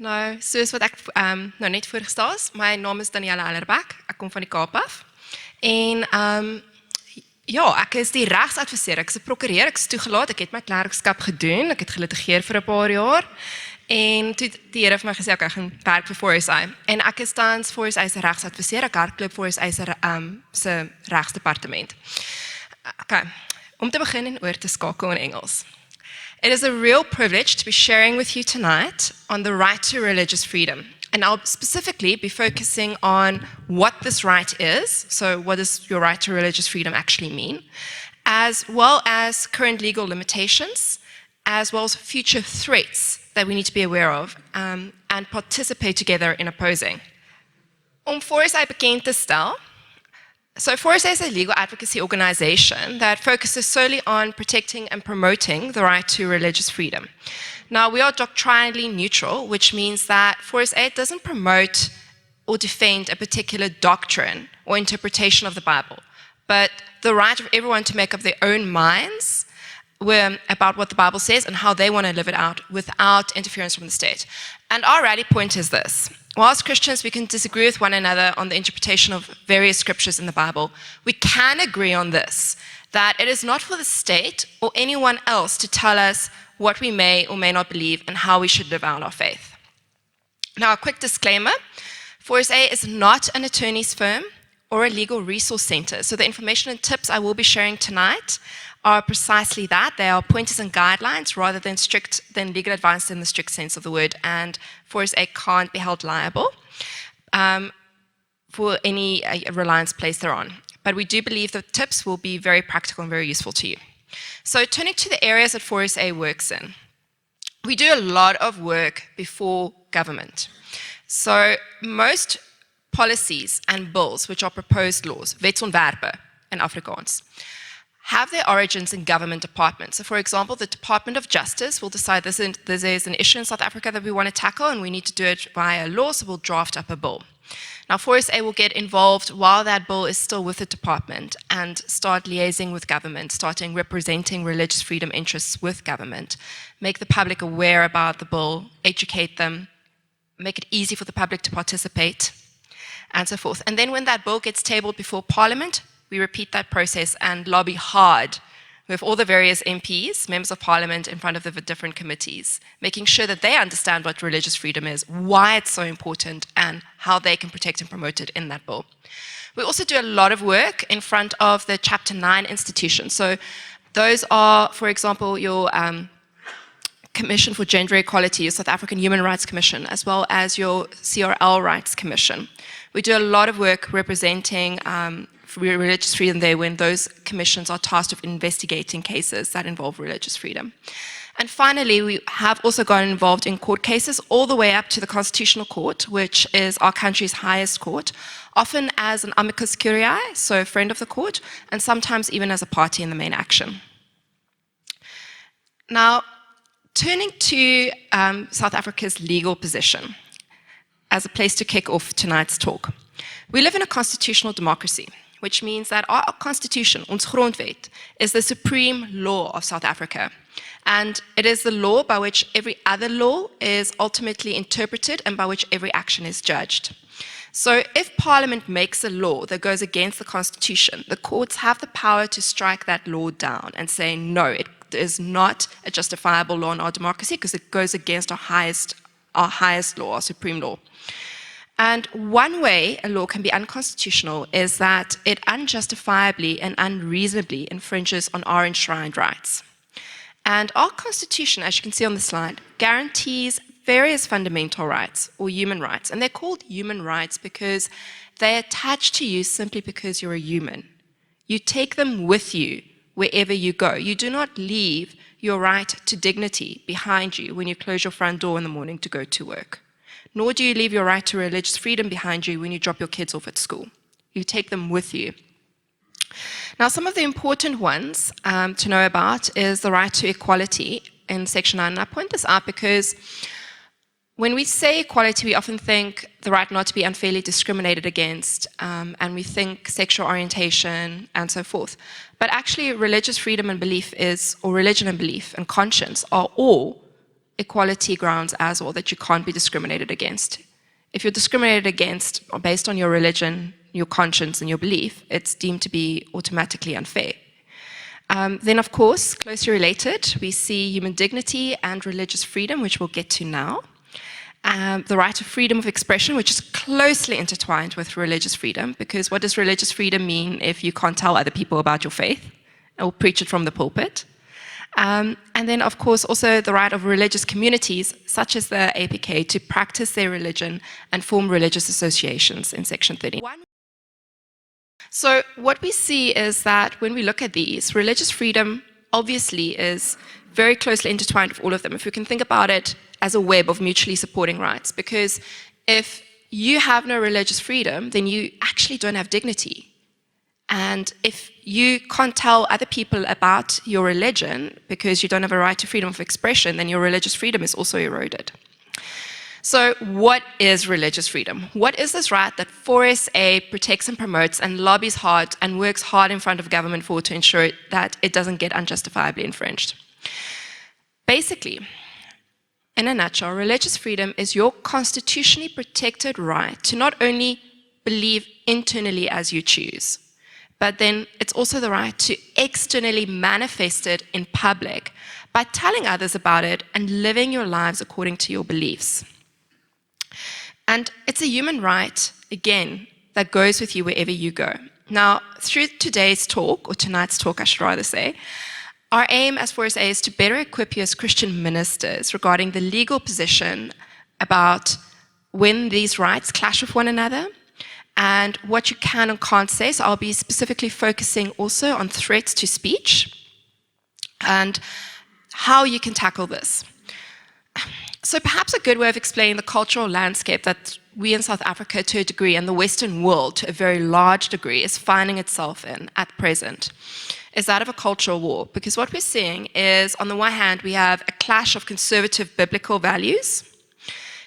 Nou, soos wat ek nou net voorgestel is, my naam is Daniela Ellerbeck, ek kom van die Kaap af. En ja, ek is die regsadviseur, ek is 'n prokureur, ek is toegelaat, ek het my klerkskap gedoen, ek het gelitigeer vir 'n paar jaar. En toe die Here vir my gesê, ek gaan werk vir FORSA. En ek is tans FORSA se regsadviseur, ek hardloop FORSA se regsdepartement. Okay, om te begin en oor te skakel in Engels. It is a real privilege to be sharing with you tonight on the right to religious freedom. And I'll specifically be focusing on what this right is, so what does your right to religious freedom actually mean, as well as current legal limitations, as well as future threats that we need to be aware of and participate together in opposing. Om FORSA bekend te stel, so FORSA is a legal advocacy organization that focuses solely on protecting and promoting the right to religious freedom. Now, we are doctrinally neutral, which means that FORSA doesn't promote or defend a particular doctrine or interpretation of the Bible, but the right of everyone to make up their own minds about what the Bible says and how they want to live it out without interference from the state. And our rally point is this. Whilst Christians, we can disagree with one another on the interpretation of various scriptures in the Bible, we can agree on this, that it is not for the state or anyone else to tell us what we may or may not believe and how we should live out our faith. Now, a quick disclaimer, FORSA is not an attorney's firm or a legal resource center. So the information and tips I will be sharing tonight are precisely that. They are pointers and guidelines rather than legal advice in the strict sense of the word, and FORSA can't be held liable for any reliance placed thereon. But we do believe the tips will be very practical and very useful to you. So turning to the areas that FORSA works in, we do a lot of work before government. So most policies and bills, which are proposed laws, wetsontwerpe in Afrikaans, have their origins in government departments. So for example, the Department of Justice will decide this is an issue in South Africa that we want to tackle and we need to do it via law, so we'll draft up a bill. Now, FORSA will get involved while that bill is still with the department and start liaising with government, starting representing religious freedom interests with government, make the public aware about the bill, educate them, make it easy for the public to participate, and so forth. And then when that bill gets tabled before Parliament, we repeat that process and lobby hard with all the various MPs, members of Parliament, in front of the different committees, making sure that they understand what religious freedom is, why it's so important, and how they can protect and promote it in that bill. We also do a lot of work in front of the Chapter 9 institutions. So those are, for example, your Commission for Gender Equality, your South African Human Rights Commission, as well as your CRL Rights Commission. We do a lot of work representing religious freedom there when those commissions are tasked with investigating cases that involve religious freedom. And finally, we have also gotten involved in court cases all the way up to the Constitutional Court, which is our country's highest court, often as an amicus curiae, so a friend of the court, and sometimes even as a party in the main action. Now, turning to South Africa's legal position as a place to kick off tonight's talk. We live in a constitutional democracy, which means that our constitution, ons grondwet, is the supreme law of South Africa. And it is the law by which every other law is ultimately interpreted and by which every action is judged. So if Parliament makes a law that goes against the constitution, the courts have the power to strike that law down and say, no, it is not a justifiable law in our democracy because it goes against our highest law, our supreme law. And one way a law can be unconstitutional is that it unjustifiably and unreasonably infringes on our enshrined rights. And our constitution, as you can see on the slide, guarantees various fundamental rights or human rights. And they're called human rights because they attach to you simply because you're a human. You take them with you wherever you go. You do not leave your right to dignity behind you when you close your front door in the morning to go to work. Nor do you leave your right to religious freedom behind you when you drop your kids off at school. You take them with you. Now, some of the important ones to know about is the right to equality in Section 9. And I point this out because when we say equality, we often think the right not to be unfairly discriminated against, and we think sexual orientation and so forth. But actually, religious freedom and belief or religion and belief and conscience are all equality grounds as well, that you can't be discriminated against. If you're discriminated against based on your religion, your conscience, and your belief, it's deemed to be automatically unfair. Then, of course, closely related, we see human dignity and religious freedom, which we'll get to now. The right to freedom of expression, which is closely intertwined with religious freedom, because what does religious freedom mean if you can't tell other people about your faith or preach it from the pulpit? And then, of course, also the right of religious communities, such as the APK, to practice their religion and form religious associations in Section 31. So what we see is that when we look at these, religious freedom obviously is very closely intertwined with all of them. If we can think about it as a web of mutually supporting rights, because if you have no religious freedom, then you actually don't have dignity. And if you can't tell other people about your religion because you don't have a right to freedom of expression, then your religious freedom is also eroded. So what is religious freedom? What is this right that FORSA protects and promotes and lobbies hard and works hard in front of government for to ensure that it doesn't get unjustifiably infringed? Basically, in a nutshell, religious freedom is your constitutionally protected right to not only believe internally as you choose, but then it's also the right to externally manifest it in public by telling others about it and living your lives according to your beliefs. And it's a human right, again, that goes with you wherever you go. Now, through today's talk, or tonight's talk, I should rather say, our aim as FORSA is to better equip you as Christian ministers regarding the legal position about when these rights clash with one another, and what you can and can't say. So I'll be specifically focusing also on threats to speech and how you can tackle this. So perhaps a good way of explaining the cultural landscape that we in South Africa to a degree and the Western world to a very large degree is finding itself in at present is that of a cultural war. Because what we're seeing is, on the one hand, we have a clash of conservative biblical values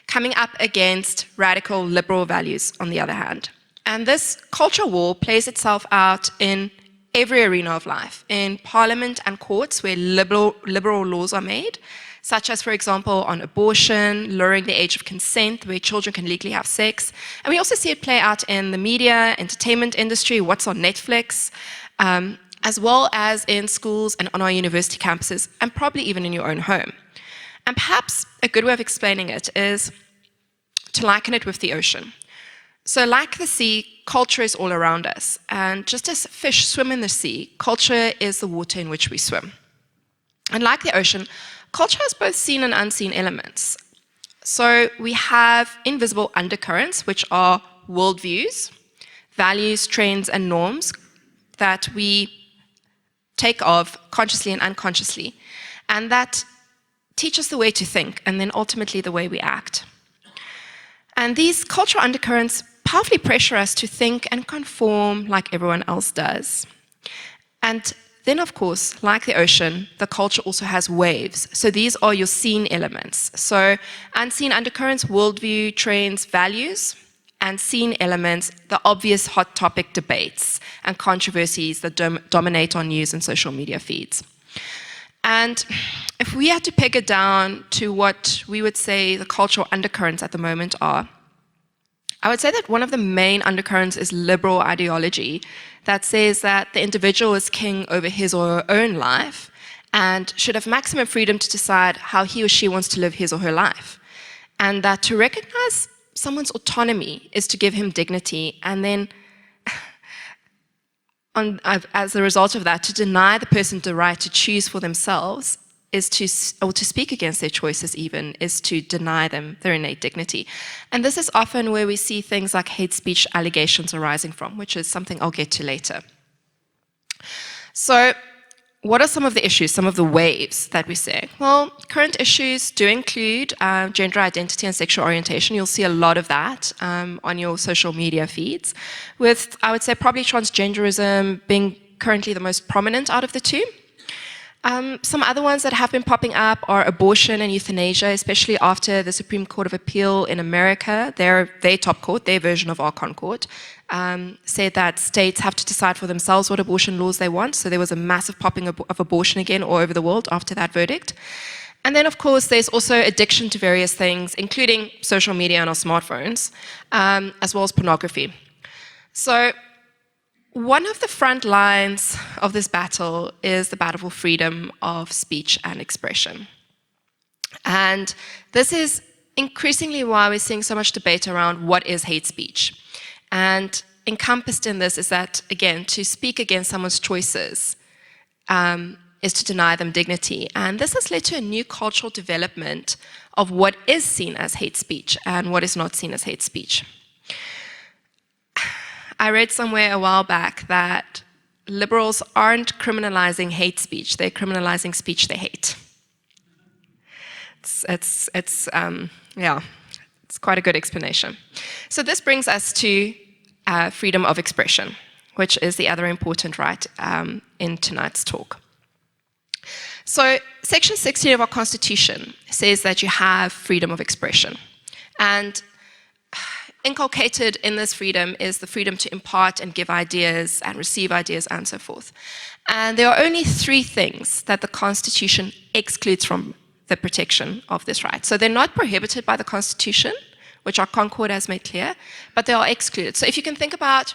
coming up against radical liberal values on the other hand. And this culture war plays itself out in every arena of life, in parliament and courts where liberal laws are made, such as, for example, on abortion, lowering the age of consent, where children can legally have sex. And we also see it play out in the media, entertainment industry, what's on Netflix, as well as in schools and on our university campuses, and probably even in your own home. And perhaps a good way of explaining it is to liken it with the ocean. So like the sea, culture is all around us. And just as fish swim in the sea, culture is the water in which we swim. And like the ocean, culture has both seen and unseen elements. So we have invisible undercurrents, which are worldviews, values, trends, and norms that we take of consciously and unconsciously, and that teach us the way to think, and then ultimately the way we act. And these cultural undercurrents powerfully pressure us to think and conform like everyone else does. And then, of course, like the ocean, the culture also has waves. So these are your seen elements. So unseen undercurrents, worldview, trends, values, and seen elements, the obvious hot topic debates and controversies that dominate our news and social media feeds. And if we had to peg it down to what we would say the cultural undercurrents at the moment are, I would say that one of the main undercurrents is liberal ideology that says that the individual is king over his or her own life and should have maximum freedom to decide how he or she wants to live his or her life. And that to recognize someone's autonomy is to give him dignity, and then as a result of that, to deny the person the right to choose for themselves is or to speak against their choices even, is to deny them their innate dignity. And this is often where we see things like hate speech allegations arising from, which is something I'll get to later. So what are some of the issues, some of the waves that we're seeing? Well, current issues do include gender identity and sexual orientation. You'll see a lot of that on your social media feeds, with, I would say, probably transgenderism being currently the most prominent out of the two. Some other ones that have been popping up are abortion and euthanasia, especially after the Supreme Court of Appeal in America, their top court, their version of our Concord, said that states have to decide for themselves what abortion laws they want. So there was a massive popping of abortion again all over the world after that verdict. And then, of course, there's also addiction to various things, including social media on our smartphones, as well as pornography. So one of the front lines of this battle is the battle for freedom of speech and expression. And this is increasingly why we're seeing so much debate around what is hate speech. And encompassed in this is that, again, to speak against someone's choices is to deny them dignity. And this has led to a new cultural development of what is seen as hate speech and what is not seen as hate speech. I read somewhere a while back that liberals aren't criminalizing hate speech, they're criminalizing speech they hate. It's quite a good explanation. So this brings us to freedom of expression, which is the other important right in tonight's talk. So Section 16 of our Constitution says that you have freedom of expression. And inculcated in this freedom is the freedom to impart and give ideas and receive ideas and so forth. And there are only 3 things that the Constitution excludes from the protection of this right. So they're not prohibited by the Constitution, which our Concord has made clear, but they are excluded. So if you can think about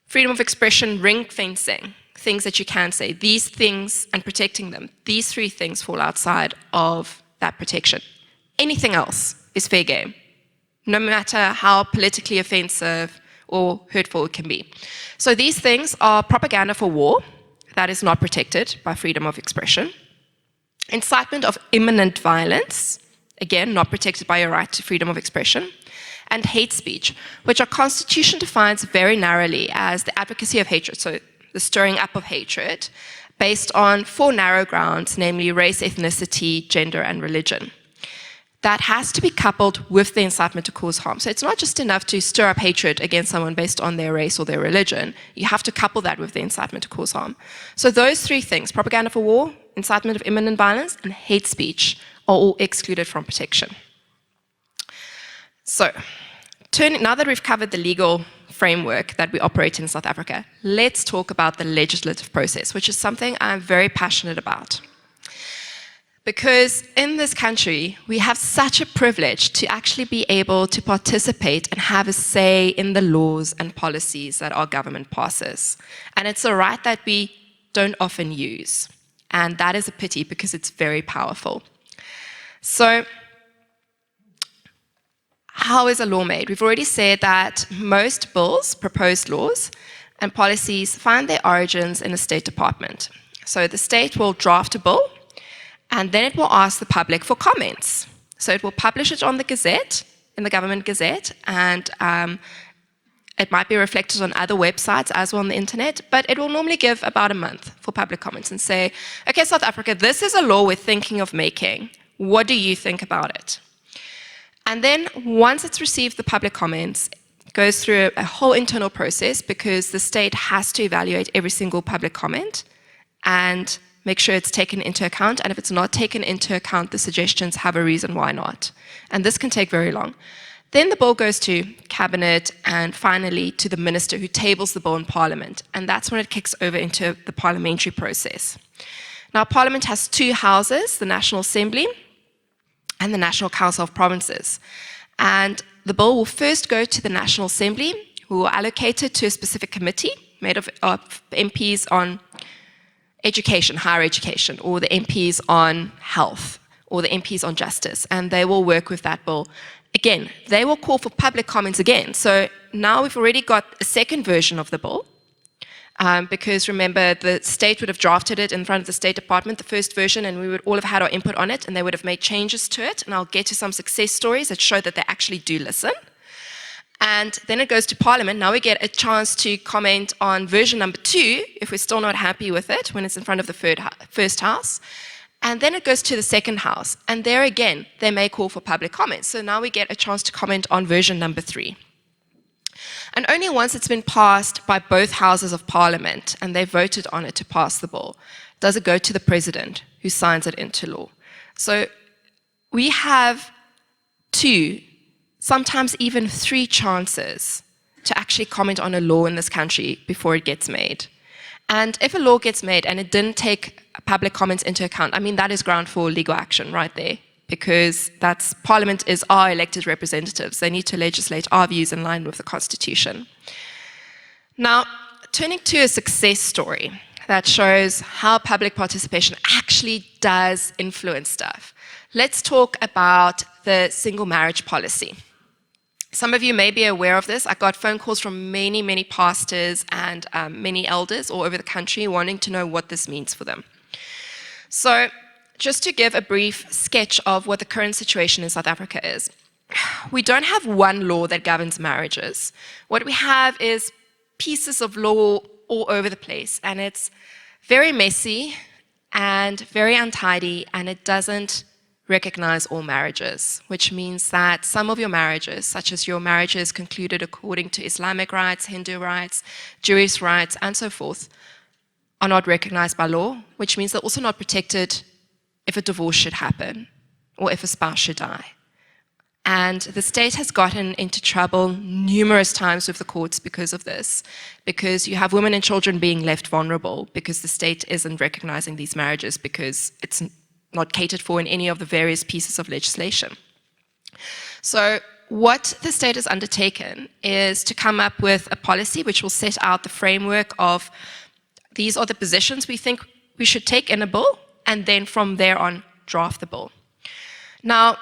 freedom of expression, ring fencing, things that you can say, these things and protecting them, these 3 things fall outside of that protection. Anything else is fair game, no matter how politically offensive or hurtful it can be. So these things are propaganda for war, that is not protected by freedom of expression. Incitement of imminent violence, again, not protected by your right to freedom of expression. And hate speech, which our Constitution defines very narrowly as the advocacy of hatred, so the stirring up of hatred, based on 4 narrow grounds, namely race, ethnicity, gender, and religion. That has to be coupled with the incitement to cause harm. So it's not just enough to stir up hatred against someone based on their race or their religion. You have to couple that with the incitement to cause harm. So those 3 things, propaganda for war, incitement of imminent violence, and hate speech, are all excluded from protection. So, now that we've covered the legal framework that we operate in South Africa, let's talk about the legislative process, which is something I'm very passionate about. Because in this country, we have such a privilege to actually be able to participate and have a say in the laws and policies that our government passes. And it's a right that we don't often use. And that is a pity because it's very powerful. So, how is a law made? We've already said that most bills, proposed laws, and policies find their origins in the State Department. So the state will draft a bill, and then it will ask the public for comments. So it will publish it on the Gazette, in the government Gazette, and it might be reflected on other websites as well on the internet, but it will normally give about a month for public comments and say, okay, South Africa, this is a law we're thinking of making. What do you think about it? And then once it's received the public comments, it goes through a whole internal process because the state has to evaluate every single public comment and make sure it's taken into account. And if it's not taken into account, the suggestions have a reason why not. And this can take very long. Then the bill goes to Cabinet and finally to the minister who tables the bill in Parliament. And that's when it kicks over into the parliamentary process. Now, Parliament has 2 houses, the National Assembly and the National Council of Provinces. And the bill will first go to the National Assembly, who will allocate it to a specific committee made of MPs on education, higher education, or the MPs on health, or the MPs on justice, and they will work with that bill. Again, they will call for public comments again. So now we've already got a second version of the bill, because remember, the state would have drafted it in front of the State Department, the first version, and we would all have had our input on it, and they would have made changes to it, and I'll get to some success stories that show that they actually do listen. And then it goes to Parliament. Now we get a chance to comment on version number 2, if we're still not happy with it, when it's in front of the first house. And then it goes to the second house, and there again, they may call for public comments. So now we get a chance to comment on version number 3. And only once it's been passed by both houses of Parliament, and they voted on it to pass the bill, does it go to the President, who signs it into law. So we have 2, sometimes even 3 chances to actually comment on a law in this country before it gets made. And if a law gets made and it didn't take public comments into account, I mean, that is ground for legal action right there, because Parliament is our elected representatives. They need to legislate our views in line with the Constitution. Now, turning to a success story that shows how public participation actually does influence stuff. Let's talk about the single marriage policy. Some of you may be aware of this. I got phone calls from many, many pastors and many elders all over the country wanting to know what this means for them. So, just to give a brief sketch of what the current situation in South Africa is. We don't have one law that governs marriages. What we have is pieces of law all over the place, and it's very messy and very untidy, and it doesn't recognize all marriages, which means that some of your marriages, such as your marriages concluded according to Islamic rights, Hindu rights, Jewish rights, and so forth, are not recognized by law, which means they're also not protected if a divorce should happen or if a spouse should die. And the state has gotten into trouble numerous times with the courts because of this, because you have women and children being left vulnerable because the state isn't recognizing these marriages because it's not catered for in any of the various pieces of legislation. So what the state has undertaken is to come up with a policy which will set out the framework of these are the positions we think we should take in a bill, and then from there on draft the bill. Now,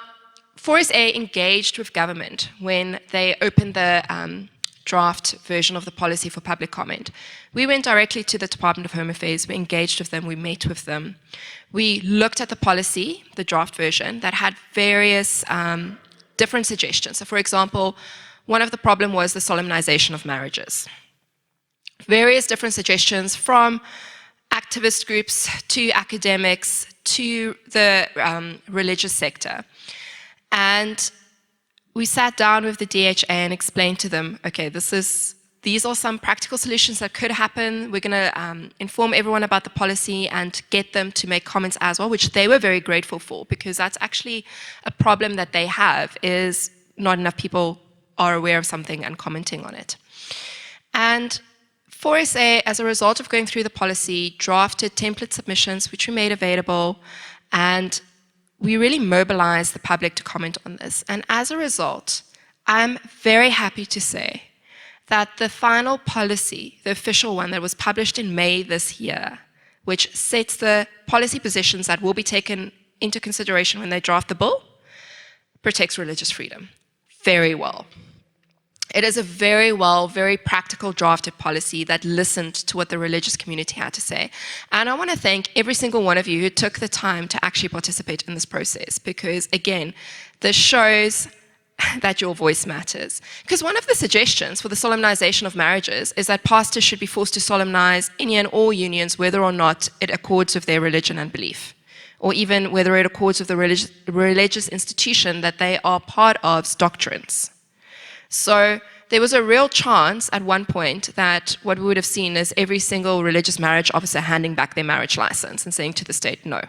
FORSA engaged with government when they opened the draft version of the policy for public comment. We went directly to the Department of Home Affairs, we engaged with them, we met with them. We looked at the policy, the draft version, that had various different suggestions. So for example, one of the problem was the solemnization of marriages. Various different suggestions from activist groups to academics to the religious sector. And we sat down with the DHA and explained to them, okay, these are some practical solutions that could happen. We're going to inform everyone about the policy and get them to make comments as well, which they were very grateful for, because that's actually a problem that they have, is not enough people are aware of something and commenting on it. And FORSA, as a result of going through the policy, drafted template submissions, which we made available, and we really mobilized the public to comment on this. And as a result, I'm very happy to say that the final policy, the official one that was published in May this year, which sets the policy positions that will be taken into consideration when they draft the bill, protects religious freedom very well. It is a very practical drafted policy that listened to what the religious community had to say. And I want to thank every single one of you who took the time to actually participate in this process, because again, this shows that your voice matters. Because one of the suggestions for the solemnization of marriages is that pastors should be forced to solemnize any and all unions, whether or not it accords with their religion and belief, or even whether it accords with the religious institution that they are part of's doctrines. So there was a real chance at one point that what we would have seen is every single religious marriage officer handing back their marriage license and saying to the state, no.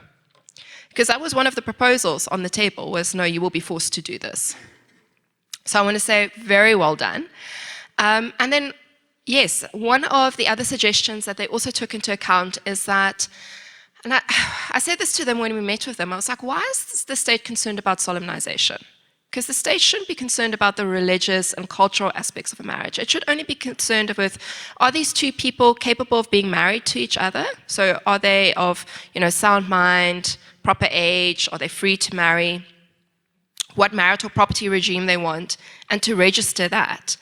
Because that was one of the proposals on the table, was no, you will be forced to do this. So I want to say very well done. And then, yes, one of the other suggestions that they also took into account is that, and I said this to them when we met with them, I was like, why is the state concerned about solemnization? Because the state shouldn't be concerned about the religious and cultural aspects of a marriage. It should only be concerned with, are these two people capable of being married to each other? So are they of, sound mind, proper age? Are they free to marry? What marital property regime they want, and to register that.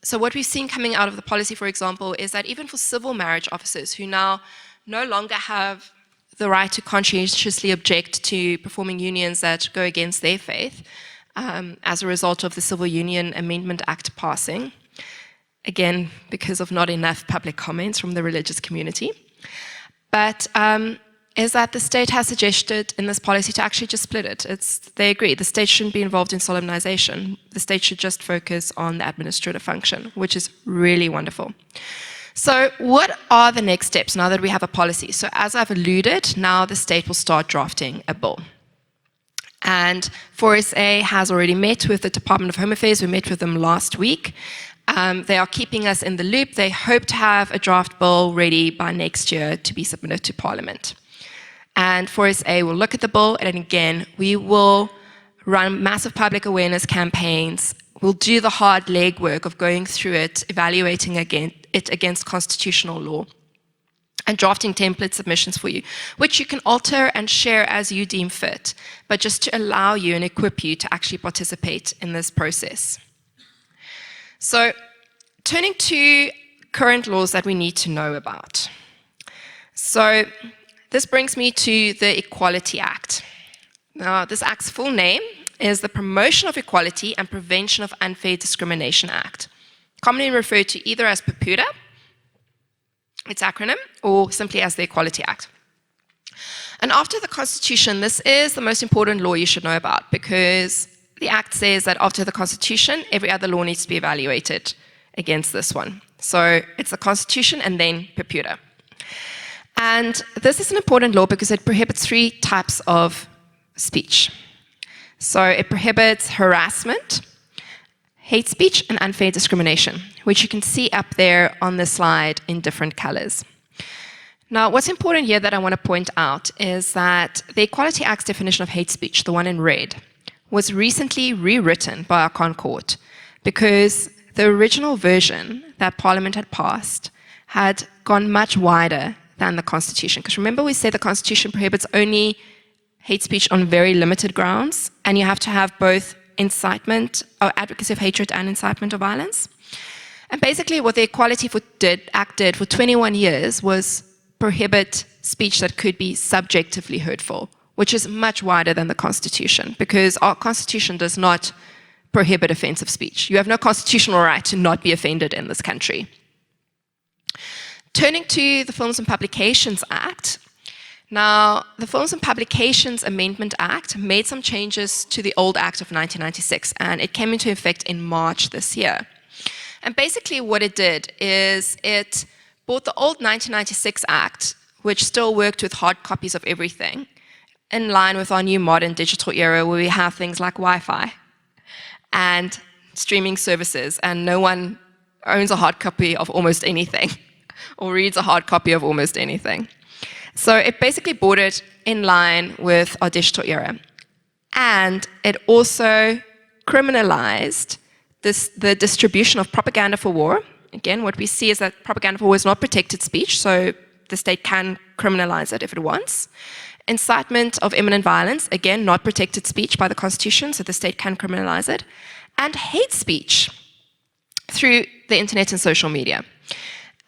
So what we've seen coming out of the policy, for example, is that even for civil marriage officers who now no longer have the right to conscientiously object to performing unions that go against their faith as a result of the Civil Union Amendment Act passing, again, because of not enough public comments from the religious community, but is that the state has suggested in this policy to actually just split it. They agree, the state shouldn't be involved in solemnization. The state should just focus on the administrative function, which is really wonderful. So what are the next steps now that we have a policy? So as I've alluded, now the state will start drafting a bill. And FORSA has already met with the Department of Home Affairs. We met with them last week. They are keeping us in the loop. They hope to have a draft bill ready by next year to be submitted to Parliament. And FORSA will look at the bill, and again, we will run massive public awareness campaigns. We'll do the hard legwork of going through it, evaluating it against constitutional law, and drafting template submissions for you, which you can alter and share as you deem fit, but just to allow you and equip you to actually participate in this process. So, turning to current laws that we need to know about. So, this brings me to the Equality Act. Now, this act's full name is the Promotion of Equality and Prevention of Unfair Discrimination Act, commonly referred to either as PEPUDA, its acronym, or simply as the Equality Act. And after the Constitution, this is the most important law you should know about, because the Act says that after the Constitution, every other law needs to be evaluated against this one. So it's the Constitution and then PEPUDA. And this is an important law because it prohibits 3 types of speech. So it prohibits harassment, hate speech, and unfair discrimination, which you can see up there on the slide in different colors. Now, what's important here that I want to point out is that the Equality Act's definition of hate speech, the one in red, was recently rewritten by our Crown Court because the original version that Parliament had passed had gone much wider than the Constitution. Because remember, we said the Constitution prohibits only hate speech on very limited grounds, and you have to have both incitement or advocacy of hatred and incitement of violence. And basically what the Equality Act did for 21 years was prohibit speech that could be subjectively hurtful, which is much wider than the Constitution, because our Constitution does not prohibit offensive speech. You have no constitutional right to not be offended in this country. Turning to the Films and Publications Act. Now, the Films and Publications Amendment Act made some changes to the old Act of 1996, and it came into effect in March this year. And basically what it did is it brought the old 1996 Act, which still worked with hard copies of everything, in line with our new modern digital era where we have things like Wi-Fi and streaming services, and no one owns a hard copy of almost anything or reads a hard copy of almost anything. So it basically brought it in line with our digital era. And it also criminalized the distribution of propaganda for war. Again, what we see is that propaganda for war is not protected speech, so the state can criminalize it if it wants. Incitement of imminent violence, again, not protected speech by the Constitution, so the state can criminalize it. And hate speech through the internet and social media.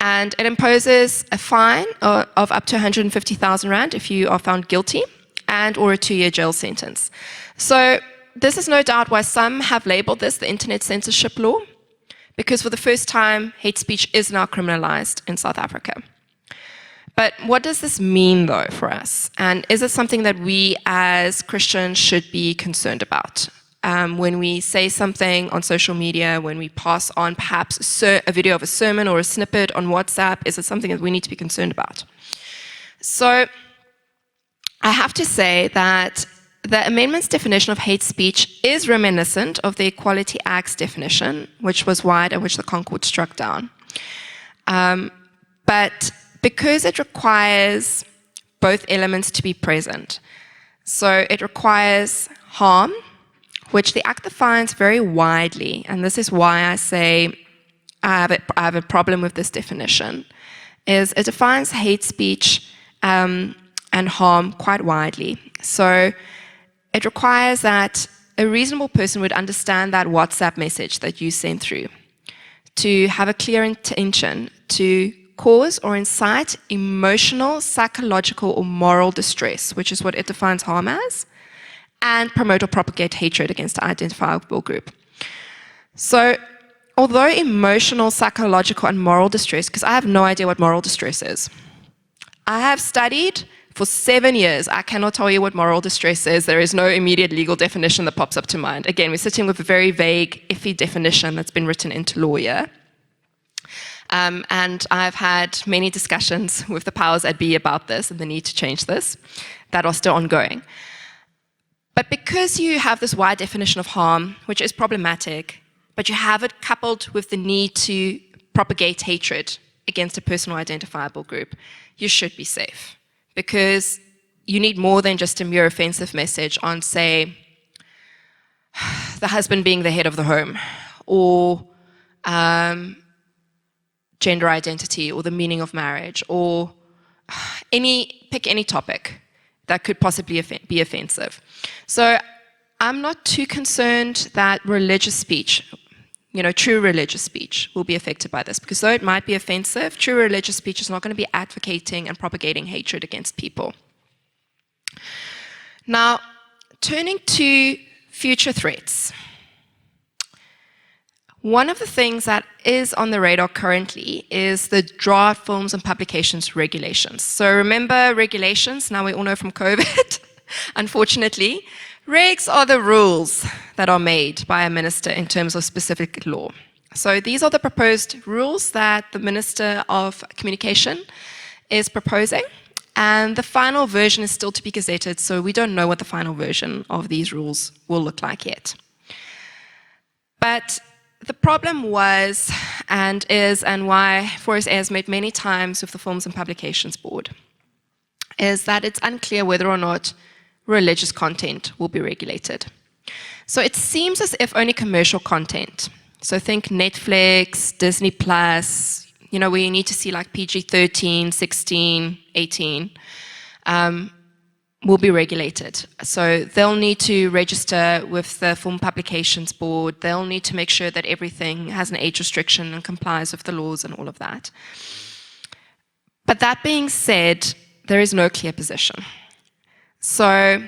And it imposes a fine of up to 150,000 Rand if you are found guilty, and or a 2-year jail sentence. So this is no doubt why some have labeled this the internet censorship law, because for the first time, hate speech is now criminalized in South Africa. But what does this mean, though, for us? And is it something that we as Christians should be concerned about? When we say something on social media, when we pass on perhaps a video of a sermon or a snippet on WhatsApp, is it something that we need to be concerned about? So I have to say that the amendment's definition of hate speech is reminiscent of the Equality Act's definition, which was wide and which the Crown Court struck down. But because it requires both elements to be present, so it requires harm, which the Act defines very widely, and this is why I say I have a problem with this definition, is it defines hate speech and harm quite widely. So it requires that a reasonable person would understand that WhatsApp message that you send through, to have a clear intention to cause or incite emotional, psychological, or moral distress, which is what it defines harm as, and promote or propagate hatred against an identifiable group. So, although emotional, psychological, and moral distress, because I have no idea what moral distress is. I have studied for 7 years. I cannot tell you what moral distress is. There is no immediate legal definition that pops up to mind. Again, we're sitting with a very vague, iffy definition that's been written into law here. And I've had many discussions with the powers that be about this and the need to change this that are still ongoing. But because you have this wide definition of harm, which is problematic, but you have it coupled with the need to propagate hatred against a personal identifiable group, you should be safe. Because you need more than just a mere offensive message on, say, the husband being the head of the home, or gender identity, or the meaning of marriage, or pick any topic that could possibly be offensive. So I'm not too concerned that religious speech, true religious speech will be affected by this, because though it might be offensive, true religious speech is not going to be advocating and propagating hatred against people. Now, turning to future threats. One of the things that is on the radar currently is the draft films and publications regulations. So remember regulations, now we all know from COVID, unfortunately, regs are the rules that are made by a minister in terms of specific law. So these are the proposed rules that the Minister of Communication is proposing, and the final version is still to be gazetted, so we don't know what the final version of these rules will look like yet. But the problem was, and is, and why FORSA has made many times with the Films and Publications Board, is that it's unclear whether or not religious content will be regulated. So it seems as if only commercial content, so think Netflix, Disney Plus, where you need to see like PG-13, 16, 18, will be regulated. So they'll need to register with the Film Publications Board. They'll need to make sure that everything has an age restriction and complies with the laws and all of that. But that being said, there is no clear position. So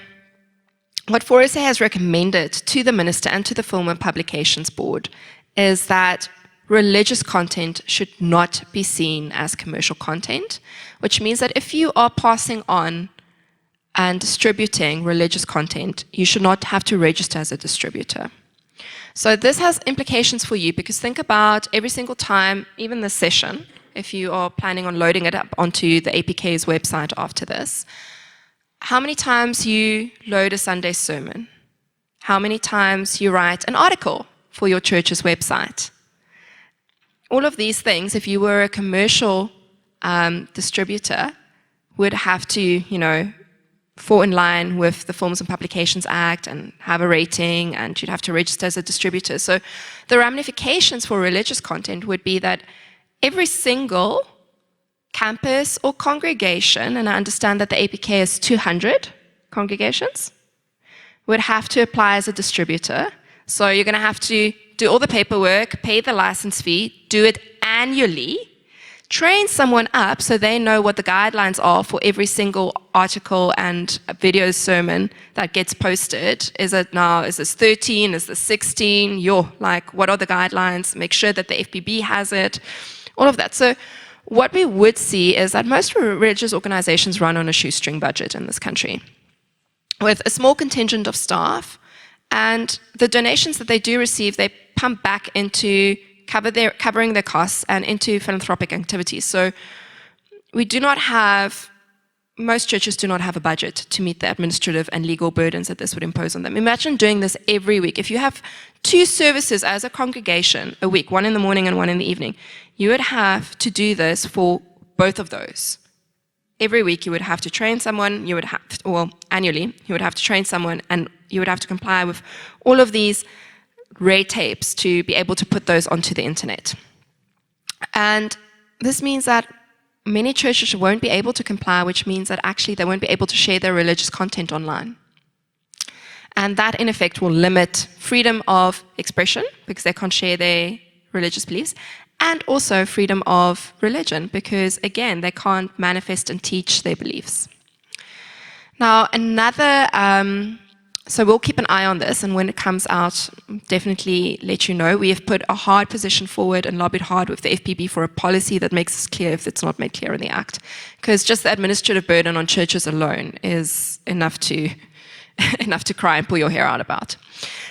what FORSA has recommended to the Minister and to the Film and Publications Board is that religious content should not be seen as commercial content, which means that if you are passing on and distributing religious content, you should not have to register as a distributor. So this has implications for you, because think about every single time, even this session, if you are planning on loading it up onto the APK's website after this, how many times you load a Sunday sermon? How many times you write an article for your church's website? All of these things, if you were a commercial distributor, would have to, fall in line with the Films and Publications Act and have a rating, and you'd have to register as a distributor. So the ramifications for religious content would be that every single campus or congregation, and I understand that the APK is 200 congregations, would have to apply as a distributor. So you're going to have to do all the paperwork, pay the license fee, do it annually, train someone up so they know what the guidelines are for every single article and video sermon that gets posted. Is this 13? Is this 16? What are the guidelines? Make sure that the FPB has it, all of that. So what we would see is that most religious organizations run on a shoestring budget in this country, with a small contingent of staff, and the donations that they do receive, they pump back into covering their costs and into philanthropic activities. So most churches do not have a budget to meet the administrative and legal burdens that this would impose on them. Imagine doing this every week. If you have 2 services as a congregation a week, one in the morning and one in the evening, you would have to do this for both of those. Every week you would have to train someone, annually, you would have to train someone, and you would have to comply with all of these red tapes to be able to put those onto the internet. And this means that many churches won't be able to comply, which means that actually they won't be able to share their religious content online. And that, in effect, will limit freedom of expression, because they can't share their religious beliefs, and also freedom of religion, because, again, they can't manifest and teach their beliefs. Now, so we'll keep an eye on this, and when it comes out, definitely let you know. We have put a hard position forward and lobbied hard with the FPB for a policy that makes this clear if it's not made clear in the Act. Because just the administrative burden on churches alone is enough to cry and pull your hair out about.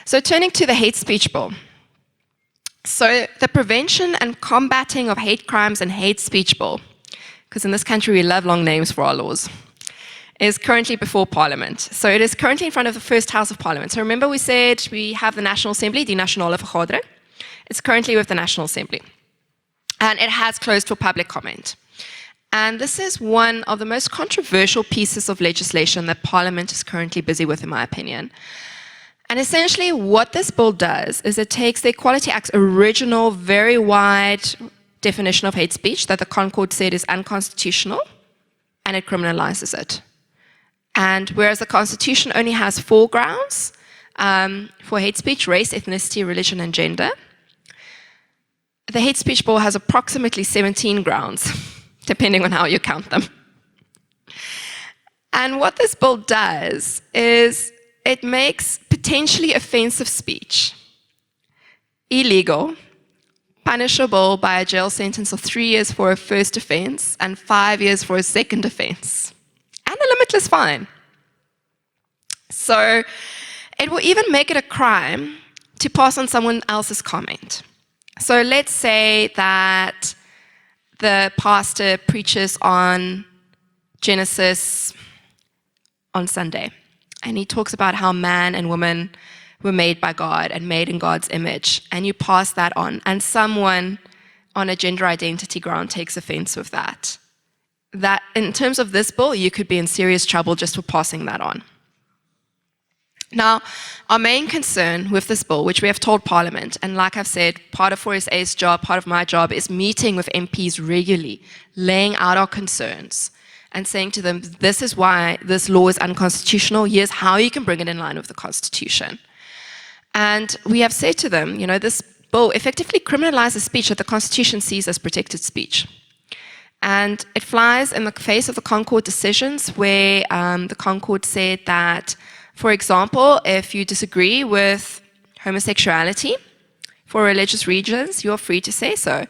So turning to the hate speech bill. So the Prevention and Combating of Hate Crimes and Hate Speech Bill, because in this country we love long names for our laws, is currently before Parliament. So it is currently in front of the first House of Parliament. So remember we said we have the National Assembly, die Nasionale Vergadering, It's currently with the National Assembly. And it has closed for public comment. And this is one of the most controversial pieces of legislation that Parliament is currently busy with, in my opinion. And essentially what this bill does is it takes the Equality Act's original, very wide definition of hate speech that the Concord said is unconstitutional, and it criminalizes it. And whereas the Constitution only has 4 grounds for hate speech: race, ethnicity, religion, and gender, the hate speech bill has approximately 17 grounds, depending on how you count them. And what this bill does is it makes potentially offensive speech illegal, punishable by a jail sentence of 3 years for a first offense and 5 years for a second offense, and a limitless fine. So it will even make it a crime to pass on someone else's comment. So let's say that the pastor preaches on Genesis on Sunday, and he talks about how man and woman were made by God and made in God's image, and you pass that on, and someone on a gender identity ground takes offense with that. That, in terms of this bill, you could be in serious trouble just for passing that on. Now, our main concern with this bill, which we have told Parliament, and like I've said, part of FORSA's job, part of my job, is meeting with MPs regularly, laying out our concerns, and saying to them, this is why this law is unconstitutional, here's how you can bring it in line with the Constitution. And we have said to them, this bill effectively criminalizes speech that the Constitution sees as protected speech. And it flies in the face of the Concord decisions, where the Concord said that, for example, if you disagree with homosexuality for religious reasons, you're free to say so.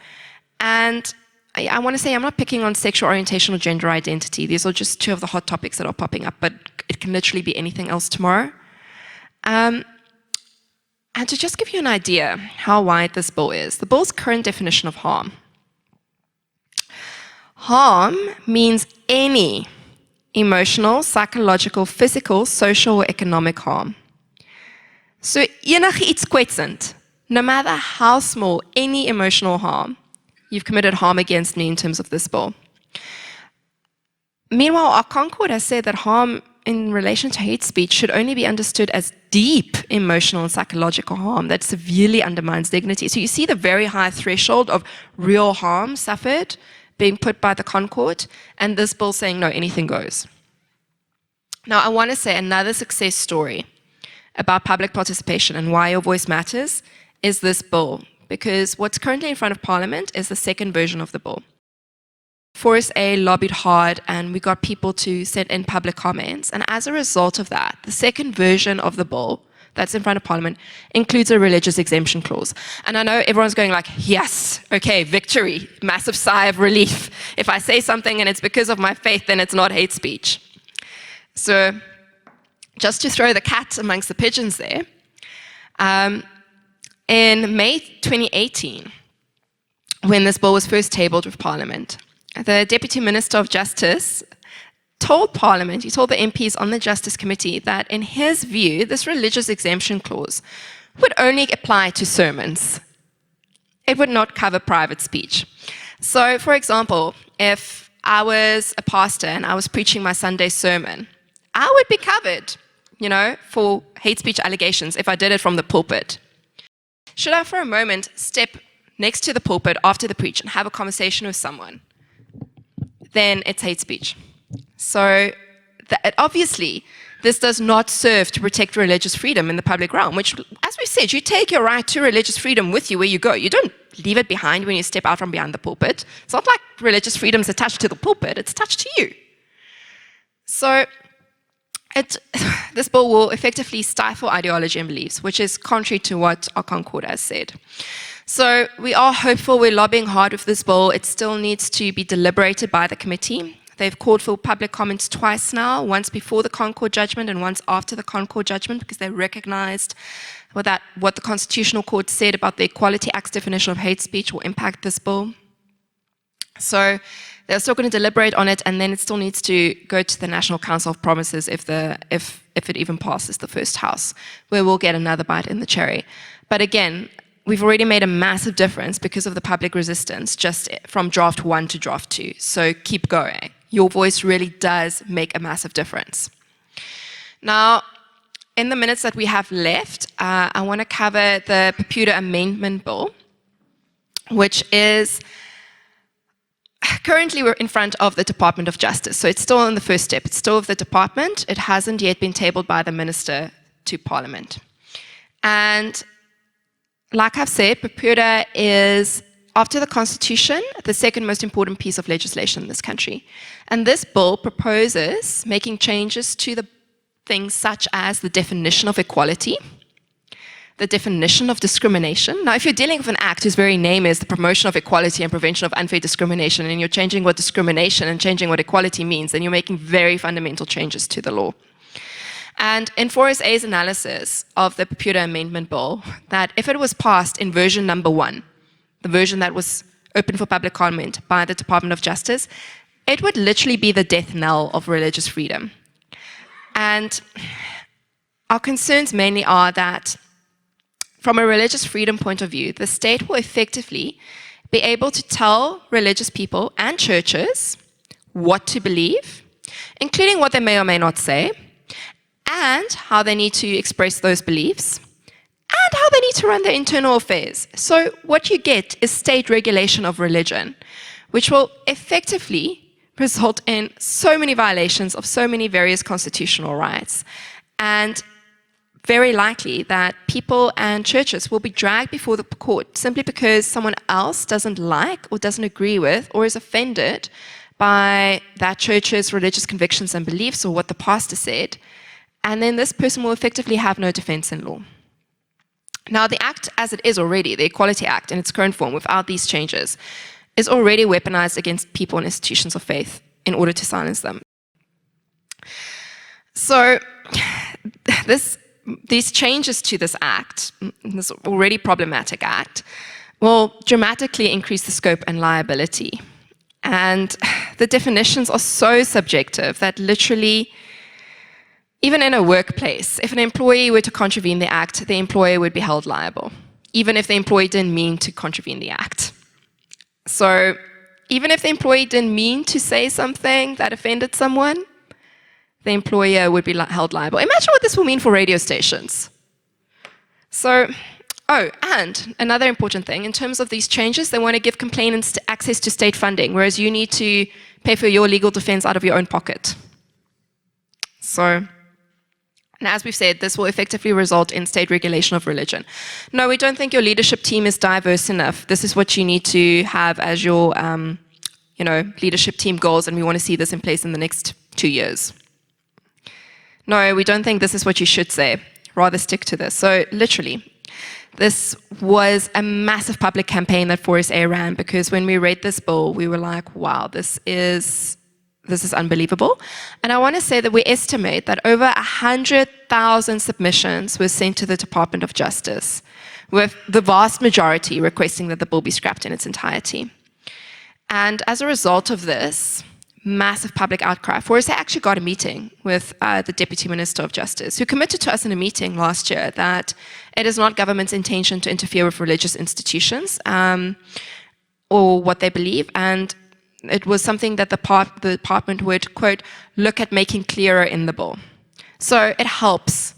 And I want to say I'm not picking on sexual orientation or gender identity. These are just 2 of the hot topics that are popping up, but it can literally be anything else tomorrow. And to just give you an idea how wide this bill is, the bill's current definition of harm. Harm means any emotional, psychological, physical, social, or economic harm. So enige iets kwetsend, no matter how small, any emotional harm, you've committed harm against me in terms of this bill. Meanwhile, our Concord has said that harm in relation to hate speech should only be understood as deep emotional and psychological harm that severely undermines dignity. So you see the very high threshold of real harm suffered being put by the Concord, and this bill saying, no, anything goes. Now, I want to say another success story about public participation and why your voice matters is this bill, because what's currently in front of Parliament is the second version of the bill. FORSA lobbied hard, and we got people to send in public comments, and as a result of that, the second version of the bill that's in front of Parliament includes a religious exemption clause. And I know everyone's going like, yes, okay, victory, massive sigh of relief. If I say something and it's because of my faith, then it's not hate speech. So just to throw the cat amongst the pigeons there, in May 2018, when this bill was first tabled with Parliament, the Deputy Minister of Justice told Parliament, he told the MPs on the Justice Committee that in his view, this religious exemption clause would only apply to sermons. It would not cover private speech. So, for example, if I was a pastor and I was preaching my Sunday sermon, I would be covered, for hate speech allegations if I did it from the pulpit. Should I for a moment step next to the pulpit after the preach and have a conversation with someone, then it's hate speech. So obviously, this does not serve to protect religious freedom in the public realm, which, as we said, you take your right to religious freedom with you where you go. You don't leave it behind when you step out from behind the pulpit. It's not like religious freedom is attached to the pulpit, it's attached to you. So this bill will effectively stifle ideology and beliefs, which is contrary to what our Concord has said. So we are hopeful, we're lobbying hard with this bill. It still needs to be deliberated by the committee. They've called for public comments twice now, once before the Concord judgment and once after the Concord judgment, because they recognized what the Constitutional Court said about the Equality Act's definition of hate speech will impact this bill. So they're still going to deliberate on it, and then it still needs to go to the National Council of Provinces if it even passes the first house, where we'll get another bite in the cherry. But again, we've already made a massive difference because of the public resistance just from draft 1 to draft 2. So keep going. Your voice really does make a massive difference. Now, in the minutes that we have left, I want to cover the Popular Amendment Bill, which is currently we're in front of the Department of Justice. So it's still in the first step. It's still with the department. It hasn't yet been tabled by the Minister to Parliament. And like I've said, Popular is, after the Constitution, the second most important piece of legislation in this country. And this bill proposes making changes to the things such as the definition of equality, the definition of discrimination. Now, if you're dealing with an act whose very name is the promotion of equality and prevention of unfair discrimination, and you're changing what discrimination and changing what equality means, then you're making very fundamental changes to the law. And in FORSA's analysis of the Popular Amendment Bill, that if it was passed in version number 1, the version that was open for public comment by the Department of Justice, it would literally be the death knell of religious freedom. And our concerns mainly are that from a religious freedom point of view, the state will effectively be able to tell religious people and churches what to believe, including what they may or may not say, and how they need to express those beliefs, and how they need to run their internal affairs. So what you get is state regulation of religion, which will effectively result in so many violations of so many various constitutional rights. And very likely that people and churches will be dragged before the court simply because someone else doesn't like or doesn't agree with or is offended by that church's religious convictions and beliefs or what the pastor said. And then this person will effectively have no defense in law. Now, the Act as it is already, the Equality Act in its current form without these changes, is already weaponized against people and institutions of faith in order to silence them. So these changes to this Act, this already problematic Act, will dramatically increase the scope and liability. And the definitions are so subjective that literally, even in a workplace, if an employee were to contravene the Act, the employer would be held liable, even if the employee didn't mean to contravene the Act. So even if the employee didn't mean to say something that offended someone, the employer would be held liable. Imagine what this will mean for radio stations. So, and another important thing, in terms of these changes, they want to give complainants access to state funding, whereas you need to pay for your legal defense out of your own pocket. So, and as we've said, this will effectively result in state regulation of religion. No, we don't think your leadership team is diverse enough. This is what you need to have as your leadership team goals, and we want to see this in place in the next 2 years. No, we don't think this is what you should say. Rather stick to this. So literally, this was a massive public campaign that FORSA ran, because when we read this bill, we were like, wow, this is unbelievable. And I want to say that we estimate that over 100,000 submissions were sent to the Department of Justice, with the vast majority requesting that the bill be scrapped in its entirety. And as a result of this massive public outcry, FORSA actually got a meeting with the Deputy Minister of Justice, who committed to us in a meeting last year that it is not government's intention to interfere with religious institutions or what they believe, and it was something that the department would, quote, look at making clearer in the bill. So it helps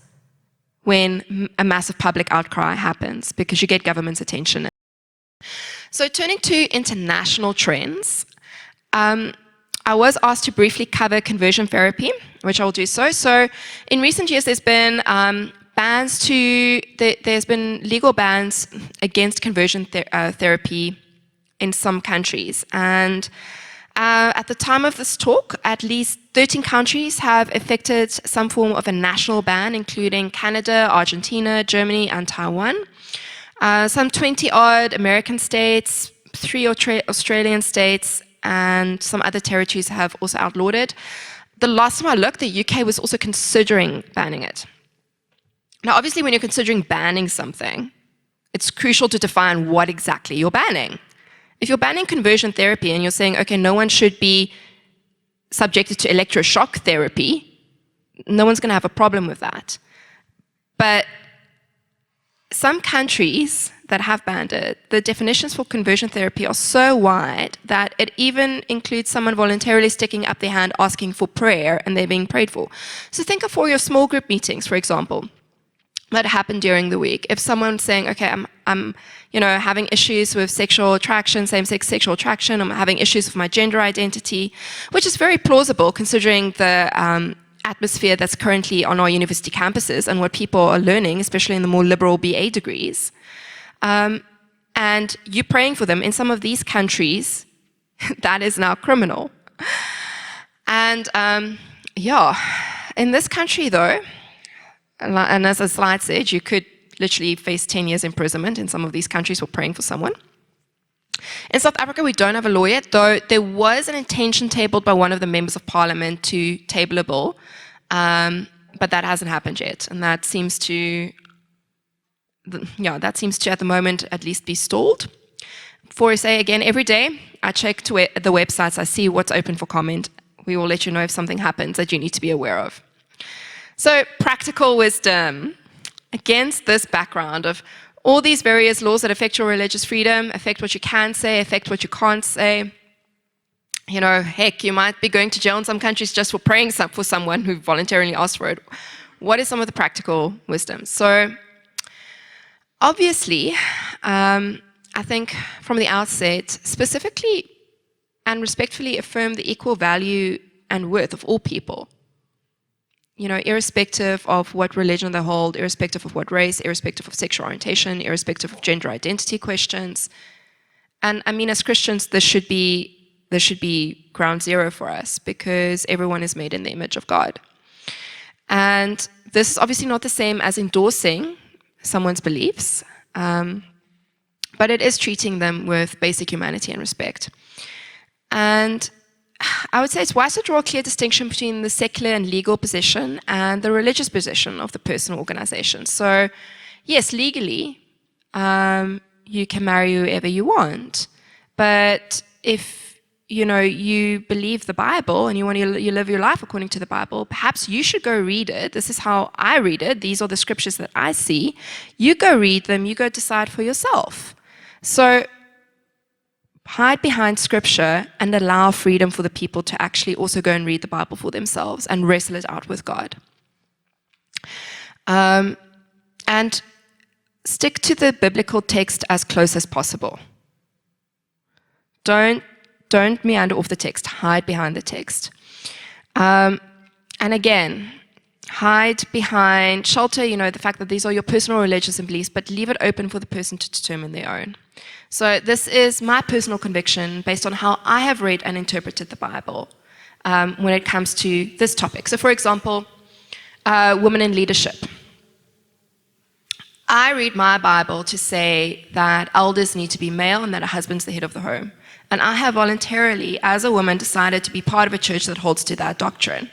when a massive public outcry happens, because you get government's attention. So turning to international trends, I was asked to briefly cover conversion therapy, which I will do so. So in recent years, there's been there's been legal bans against conversion therapy in some countries. And at the time of this talk, at least 13 countries have effected some form of a national ban, including Canada, Argentina, Germany, and Taiwan. Some 20-odd American states, 3 Australian states, and some other territories have also outlawed it. The last time I looked, the UK was also considering banning it. Now, obviously, when you're considering banning something, it's crucial to define what exactly you're banning. If you're banning conversion therapy and you're saying, okay, no one should be subjected to electroshock therapy, no one's going to have a problem with that. But some countries that have banned it, the definitions for conversion therapy are so wide that it even includes someone voluntarily sticking up their hand asking for prayer and they're being prayed for. So think of all your small group meetings, for example, that happen during the week. If someone's saying, okay, I'm having issues with sexual attraction, same-sex sexual attraction, I'm having issues with my gender identity, which is very plausible considering the atmosphere that's currently on our university campuses and what people are learning, especially in the more liberal BA degrees. And you praying for them in some of these countries, that is now criminal. And in this country though, and as the slide said, you could literally face 10 years imprisonment in some of these countries for praying for someone. In South Africa, we don't have a law yet, though there was an intention tabled by one of the members of parliament to table a bill, but that hasn't happened yet. And that seems to, at the moment at least be stalled. FORSA, again, every day, I check the websites, I see what's open for comment. We will let you know if something happens that you need to be aware of. So, practical wisdom. Against this background of all these various laws that affect your religious freedom, affect what you can say, affect what you can't say. Heck, you might be going to jail in some countries just for praying for someone who voluntarily asked for it. What is some of the practical wisdom? So, obviously, I think from the outset, specifically and respectfully affirm the equal value and worth of all people. Irrespective of what religion they hold, irrespective of what race, irrespective of sexual orientation, irrespective of gender identity questions. And I mean, as Christians, this should be ground zero for us because everyone is made in the image of God. And this is obviously not the same as endorsing someone's beliefs, but it is treating them with basic humanity and respect. And I would say it's wise to draw a clear distinction between the secular and legal position and the religious position of the person or organization. So, yes, legally, you can marry whoever you want. But if, you believe the Bible and you live your life according to the Bible, perhaps you should go read it. This is how I read it. These are the scriptures that I see. You go read them. You go decide for yourself. So, hide behind scripture and allow freedom for the people to actually also go and read the Bible for themselves and wrestle it out with God. And stick to the biblical text as close as possible. Don't meander off the text. Hide behind the text. And again, hide behind, shelter, the fact that these are your personal religious beliefs, but leave it open for the person to determine their own. So this is my personal conviction based on how I have read and interpreted the Bible when it comes to this topic. So for example, women in leadership. I read my Bible to say that elders need to be male and that a husband's the head of the home. And I have voluntarily, as a woman, decided to be part of a church that holds to that doctrine.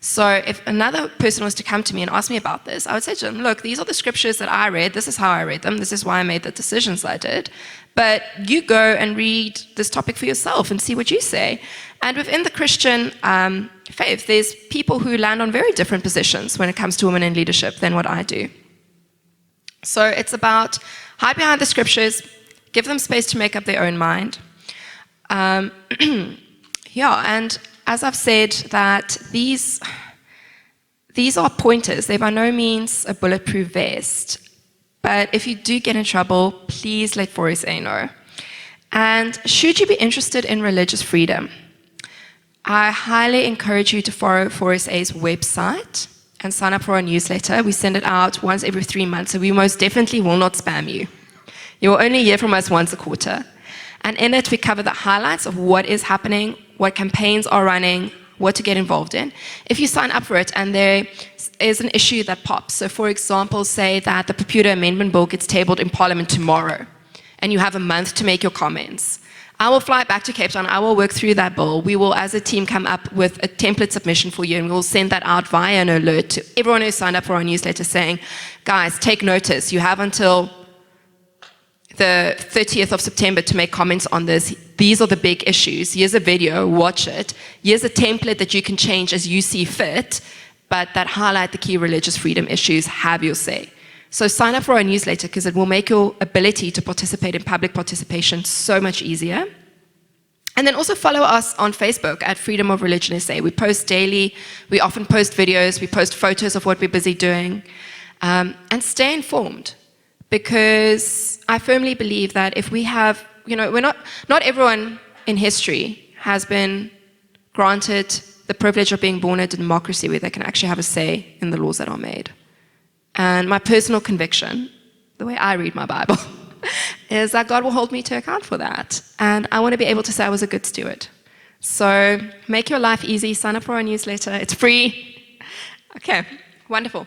So if another person was to come to me and ask me about this, I would say to them, look, these are the scriptures that I read. This is how I read them. This is why I made the decisions I did. But you go and read this topic for yourself and see what you say. And within the Christian faith, there's people who land on very different positions when it comes to women in leadership than what I do. So it's about hide behind the scriptures, give them space to make up their own mind. And as I've said, that these are pointers. They're by no means a bulletproof vest. But if you do get in trouble, please let FORSA know. And should you be interested in religious freedom, I highly encourage you to follow FORSA's website and sign up for our newsletter. We send it out once every 3 months, so we most definitely will not spam you. You will only hear from us once a quarter. And in it, we cover the highlights of what is happening, what campaigns are running, what to get involved in. If you sign up for it and there is an issue that pops, so for example, say that the Computer Amendment Bill gets tabled in Parliament tomorrow, and you have a month to make your comments, I will fly back to Cape Town, I will work through that bill. We will, as a team, come up with a template submission for you, and we'll send that out via an alert to everyone who signed up for our newsletter saying, guys, take notice, you have until the 30th of September to make comments on this. These are the big issues. Here's a video, watch it. Here's a template that you can change as you see fit, but that highlight the key religious freedom issues, have your say. So sign up for our newsletter because it will make your ability to participate in public participation so much easier. And then also follow us on Facebook at Freedom of Religion SA. We post daily, we often post videos, we post photos of what we're busy doing, and stay informed. Because I firmly believe that if we have, not everyone in history has been granted the privilege of being born into a democracy where they can actually have a say in the laws that are made. And my personal conviction, the way I read my Bible, is that God will hold me to account for that. And I want to be able to say I was a good steward. So make your life easy, sign up for our newsletter, it's free. Okay, wonderful.